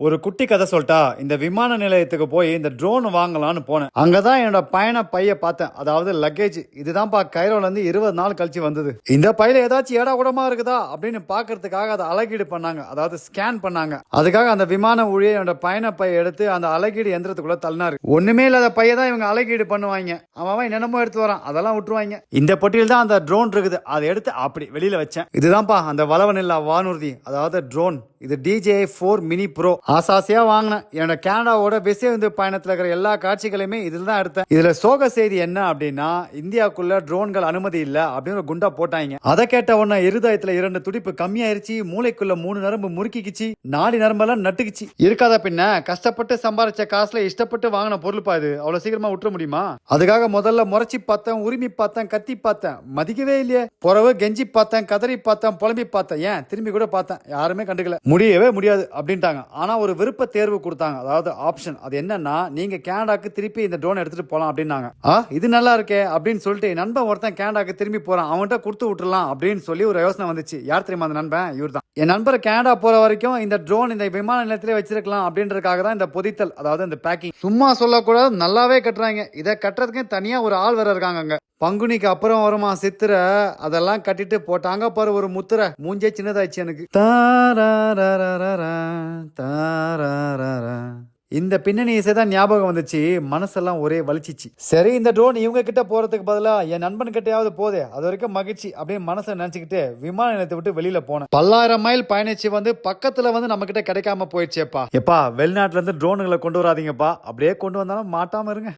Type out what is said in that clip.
ஒரு குட்டி கதை சொல்லிட்டா, இந்த விமான நிலையத்துக்கு போய் இந்த ட்ரோன் வாங்கலாம்னு போனேன். அங்கதான் என்னோட பயண பைய பார்த்தேன். அதாவது லக்கேஜ். இதுதான்ப்பா கைரோல இருந்து 20 நாள் கழிச்சு வந்தது. இந்த பையில ஏதாச்சும் ஏடா கூடமா இருக்குதா அப்படின்னு பாக்குறதுக்காக அதை அழகீடு பண்ணாங்க. அதாவது ஸ்கேன் பண்ணாங்க. அதுக்காக அந்த விமான ஊழியர் என்னோட பயண பைய எடுத்து அந்த அழகீடு எந்திரத்துக்குள்ள தள்ளினாரு. ஒண்ணுமே இல்லாத பைய தான் இவங்க அழகீடு பண்ணுவாங்க. அவன் என்னென்னமோ எடுத்து வரான், அதெல்லாம் விட்டுருவாங்க. இந்த பொட்டியில் தான் அந்த ட்ரோன் இருக்குது. அதை எடுத்து அப்படி வெளியில வச்சேன். இதுதான்ப்பா அந்த வளவனில்லா வானூர்தி, அதாவது ட்ரோன். இது DJI-4 மினி ப்ரோ. ஆசாசியா வாங்கினேன். என்னோட கனடாவோட விசையுந்து பயணத்துல இருக்கிற எல்லா காட்சிகளையுமே இதில் தான் எடுத்தேன். இதுல சோக செய்தி என்ன அப்படின்னா, இந்தியாவுக்குள்ள ட்ரோன்கள் அனுமதி இல்ல அப்படின்னு ஒரு குண்டா போட்டாங்க. அதை கேட்ட உடனே இருதயத்துல 2 துடிப்பு கம்மியாயிருச்சு, மூளைக்குள்ள 3 நரம்பு முறுக்கிக்குச்சு, நாடி நரம்பெல்லாம் நட்டுக்குச்சு. இருக்காத பின்ன கஷ்டப்பட்டு சம்பாரிச்ச காசுல இஷ்டப்பட்டு வாங்கின பொருள் பாது அவ்வளவு சீக்கிரமா விட்டுற முடியுமா? அதுக்காக முதல்ல முறைச்சி பார்த்தேன், உரிமை பார்த்தேன், கத்தி பார்த்தேன், மதிக்கவே இல்லையே. புறவு கெஞ்சி பார்த்தேன், கதறி பார்த்தேன், புலம்பி பார்த்தேன், ஏன் திரும்பி கூட பார்த்தேன், யாருமே கண்டுக்கல. முடியவே முடியாது அப்படின்ட்டாங்க. ஆனா ஒரு விருப்ப தேர்வு கொடுத்தாங்க, அதாவது ஆப்ஷன். அது என்னன்னா, நீங்க கனடாக்கு திருப்பி இந்த ட்ரோன் எடுத்துட்டு போலாம் அப்படின்னாங்க. இது நல்லா இருக்கே அப்படின்னு சொல்லிட்டு நண்பன் ஒருத்தன் கனடாக்கு திரும்பி போறான், அவன்கிட்ட கொடுத்து விட்டுலாம் அப்படின்னு சொல்லி ஒரு யோசனை வந்துச்சு. யார் தெரியுமா அந்த நண்பன்? இவர் தான். என் நண்பர் கனடா போற வரைக்கும் இந்த ட்ரோன் இந்த விமான நிலையத்திலே வச்சிருக்கலாம் அப்படின்றதுக்காக தான் இந்த பொதித்தல், அதாவது இந்த பேக்கிங். சும்மா சொல்லக்கூடாது, நல்லாவே கட்டுறாங்க. இதை கட்டுறதுக்கு தனியா ஒரு ஆள் வேற இருக்காங்க. பங்குனிக்கு அப்புறம் வருமா சித்திரை, அதெல்லாம் கட்டிட்டு போட்டாங்க பாரு ஒரு முத்திரை. மூஞ்சே சின்னதாச்சு எனக்கு. இந்த பின்னணி இசை தான் ஞாபகம் வந்துச்சு, மனசெல்லாம் ஒரே வலிச்சிச்சு. சரி, இந்த ட்ரோன் இவங்க கிட்ட போறதுக்கு பதிலா என் நண்பன் கிட்டையாவது போதே, அது வரைக்கும் மகிழ்ச்சி அப்படின்னு மனசை நினைச்சுக்கிட்டு விமான நிலையத்தை விட்டு வெளியில போனேன். 1000 மைல் பயணிச்சு வந்து பக்கத்துல வந்து நம்ம கிட்ட கிடைக்காம போயிடுச்சேப்பா. எப்பா, வெளிநாட்டுல இருந்து ட்ரோனுங்களை கொண்டு வராதீங்கப்பா. அப்படியே கொண்டு வந்தாலும் மாட்டாம இருங்க.